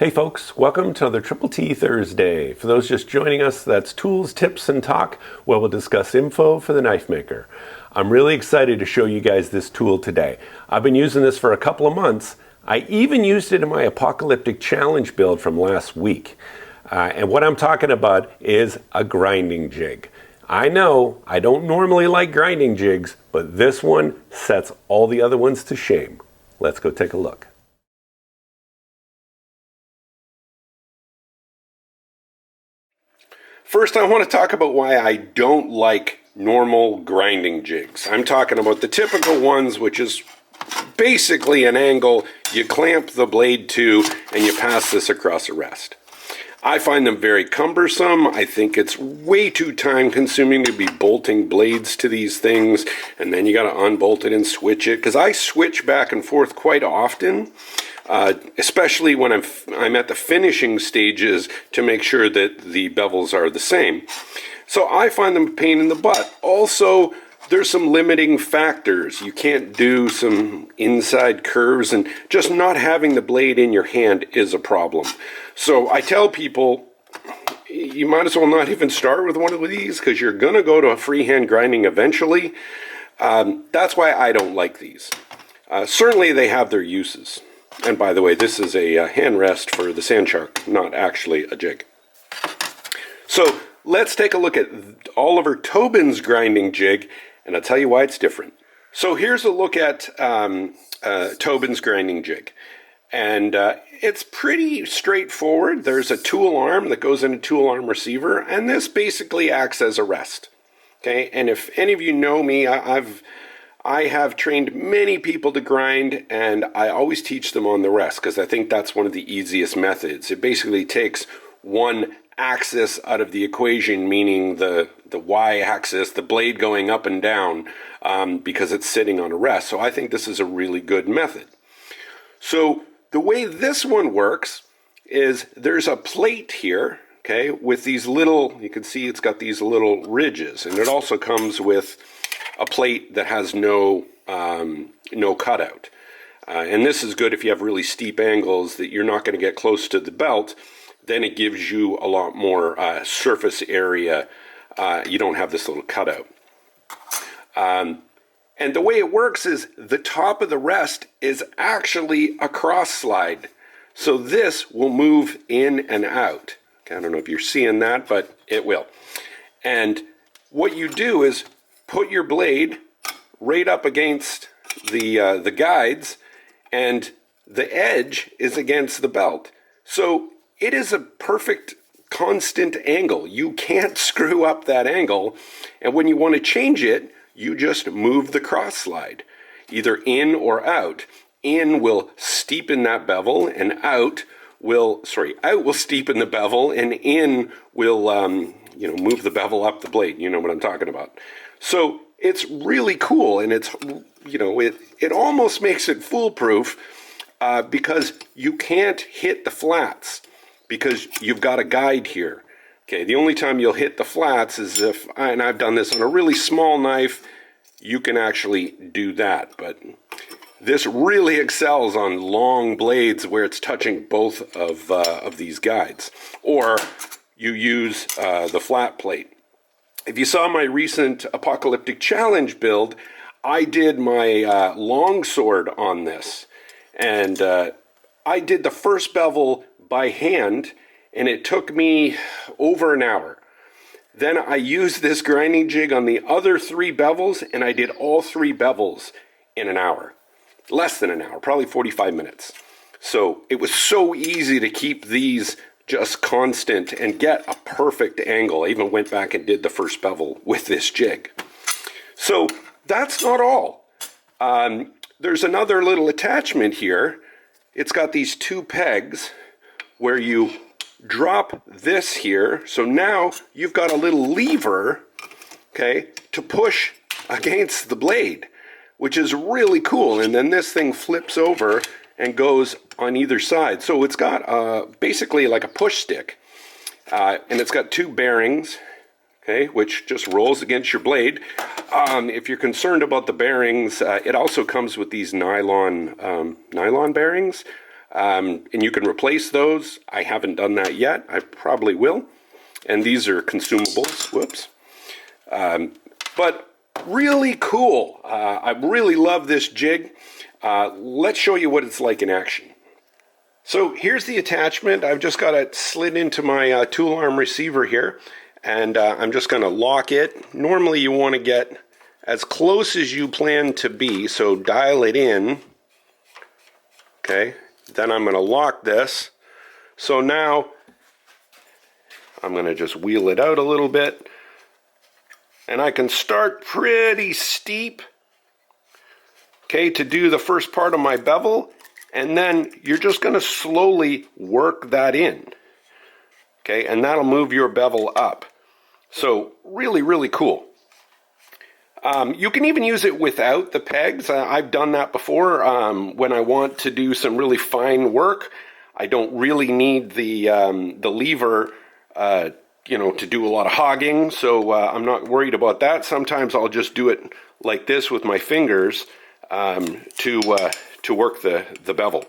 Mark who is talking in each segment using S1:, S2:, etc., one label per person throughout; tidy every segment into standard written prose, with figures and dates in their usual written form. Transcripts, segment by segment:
S1: Hey folks, welcome to another Triple T Thursday. For those just joining us, that's tools, tips, and talk, where we'll discuss info for the knife maker. I'm really excited to show you guys this tool today. I've been using this for a couple of months. I even used it in my apocalyptic challenge build from last week. And what I'm talking about is a grinding jig. I know I don't normally like grinding jigs, but this one sets all the other ones to shame. Let's go take a look. First, I want to talk about why I don't like normal grinding jigs. I'm talking about the typical ones, which is basically an angle you clamp the blade to and you pass this across a rest. I find them very cumbersome. I think it's way too time consuming to be bolting blades to these things, and then you got to unbolt it and switch it, because I switch back and forth quite often. Especially when I'm at the finishing stages to make sure that the bevels are the same. So I find them a pain in the butt. Also, there's some limiting factors. You can't do some inside curves, and just not having the blade in your hand is a problem. So I tell people, you might as well not even start with one of these, because you're going to go to a freehand grinding eventually. That's why I don't like these. Certainly they have their uses. And by the way, this is a hand rest for the sand shark, not actually a jig. So let's take a look at Oliver Tobin's grinding jig, and I'll tell you why it's different. So here's a look at Tobin's grinding jig. And it's pretty straightforward. There's a tool arm that goes in a tool arm receiver, and this basically acts as a rest. Okay, and if any of you know me, I have trained many people to grind, and I always teach them on the rest because I think that's one of the easiest methods. It basically takes one axis out of the equation, meaning the y-axis, the blade going up and down, because it's sitting on a rest. So I think this is a really good method. So the way this one works is there's a plate here, okay, with these little, you can see it's got these little ridges, and it also comes with a plate that has no cutout. And this is good if you have really steep angles that you're not going to get close to the belt. Then it gives you a lot more surface area. You don't have this little cutout. And the way it works is the top of the rest is actually a cross slide. So this will move in and out. Okay, I don't know if you're seeing that, but it will. And what you do is put your blade right up against the guides, and the edge is against the belt. So it is a perfect constant angle. You can't screw up that angle, and when you want to change it, you just move the cross slide, either in or out. In will steepen that bevel, and out will steepen the bevel, and in will move the bevel up the blade. You know what I'm talking about. So it's really cool, and it's, it almost makes it foolproof because you can't hit the flats because you've got a guide here. Okay, the only time you'll hit the flats is if, and I've done this on a really small knife, you can actually do that. But this really excels on long blades where it's touching both of these guides. Or you use the flat plate. If you saw my recent apocalyptic challenge build, I did my longsword on this. And I did the first bevel by hand, and it took me over an hour. Then I used this grinding jig on the other three bevels, and I did all three bevels in an hour. Less than an hour, probably 45 minutes. So it was so easy to keep these just constant and get a perfect angle. I even went back and did the first bevel with this jig. So that's not all. There's another little attachment here. It's got these two pegs where you drop this here. So now you've got a little lever, okay, to push against the blade, which is really cool. And then this thing flips over and goes on either side. So it's got basically like a push stick. And it's got two bearings, okay, which just rolls against your blade. If you're concerned about the bearings, it also comes with these nylon bearings. and you can replace those. I haven't done that yet. I probably will. And these are consumables. Whoops. But really cool. I really love this jig. Let's show you what it's like in action. So here's the attachment. I've just got it slid into my tool arm receiver here, and I'm just going to lock it. Normally you want to get as close as you plan to be, so dial it in. Okay, then I'm going to lock this. So now I'm going to just wheel it out a little bit, and I can start pretty steep, okay, to do the first part of my bevel. And then you're just going to slowly work that in, okay? And that'll move your bevel up. So really, really cool. You can even use it without the pegs. I've done that before when I want to do some really fine work. I don't really need the lever, to do a lot of hogging. So I'm not worried about that. Sometimes I'll just do it like this with my fingers to work the bevel.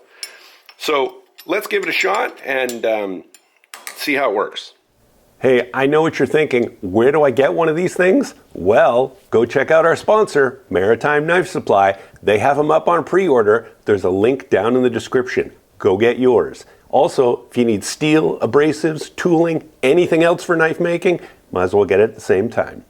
S1: So let's give it a shot and see how it works. Hey, I know what you're thinking. Where do I get one of these things? Well, go check out our sponsor, Maritime Knife Supply. They have them up on pre-order. There's a link down in the description. Go get yours. Also, if you need steel, abrasives, tooling, anything else for knife making, might as well get it at the same time.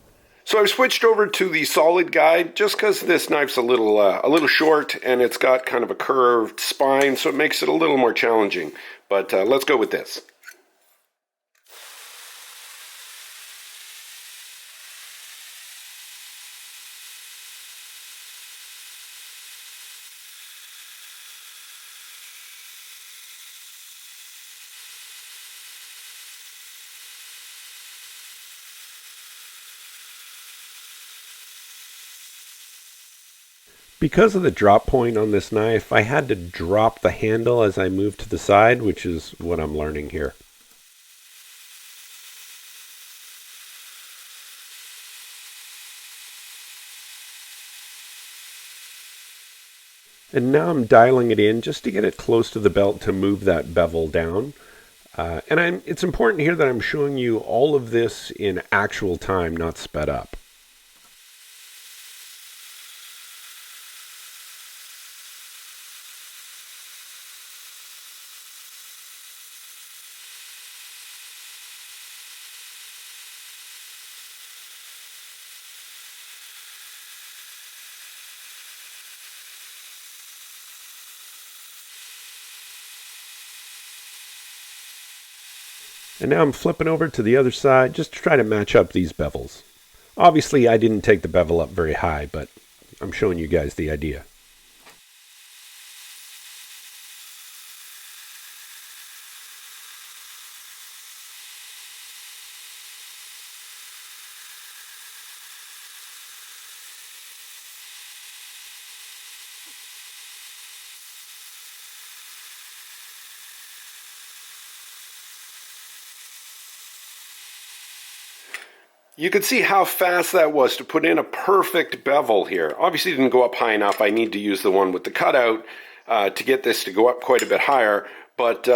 S1: So I've switched over to the solid guide just because this knife's a little short and it's got kind of a curved spine, so it makes it a little more challenging. But let's go with this. Because of the drop point on this knife, I had to drop the handle as I moved to the side, which is what I'm learning here. And now I'm dialing it in just to get it close to the belt to move that bevel down. It's important here that I'm showing you all of this in actual time, not sped up. And now I'm flipping over to the other side just to try to match up these bevels. Obviously, I didn't take the bevel up very high, but I'm showing you guys the idea. You can see how fast that was to put in a perfect bevel here. Obviously it didn't go up high enough. I need to use the one with the cutout to get this to go up quite a bit higher. But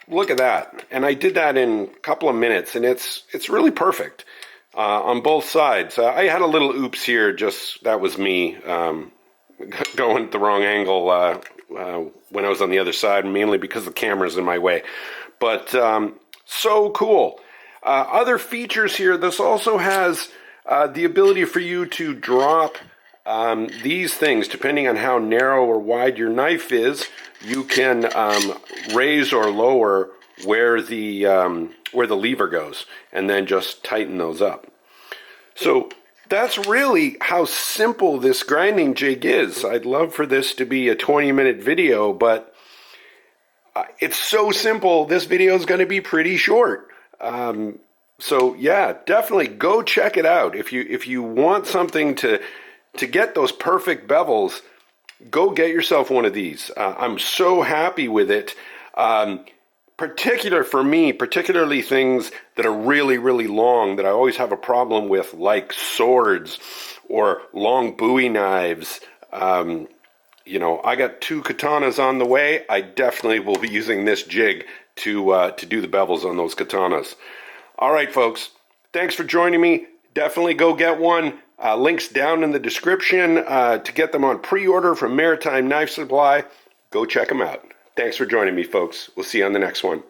S1: look at that. And I did that in a couple of minutes, and it's really perfect on both sides. I had a little oops here, just that was me going the wrong angle when I was on the other side, mainly because the camera's in my way. But so cool. Other features here, this also has the ability for you to drop these things. Depending on how narrow or wide your knife is, you can raise or lower where the lever goes, and then just tighten those up. So that's really how simple this grinding jig is. I'd love for this to be a 20-minute video, but it's so simple, this video is going to be pretty short. So yeah, definitely go check it out. If you want something to get those perfect bevels, go get yourself one of these. I'm so happy with it. Particularly things that are really, really long that I always have a problem with, like swords or long Bowie knives. you know, I got 2 katanas on the way. I definitely will be using this jig to do the bevels on those katanas. All right, folks. Thanks for joining me. Definitely go get one. Links down in the description to get them on pre-order from Maritime Knife Supply. Go check them out. Thanks for joining me, folks. We'll see you on the next one.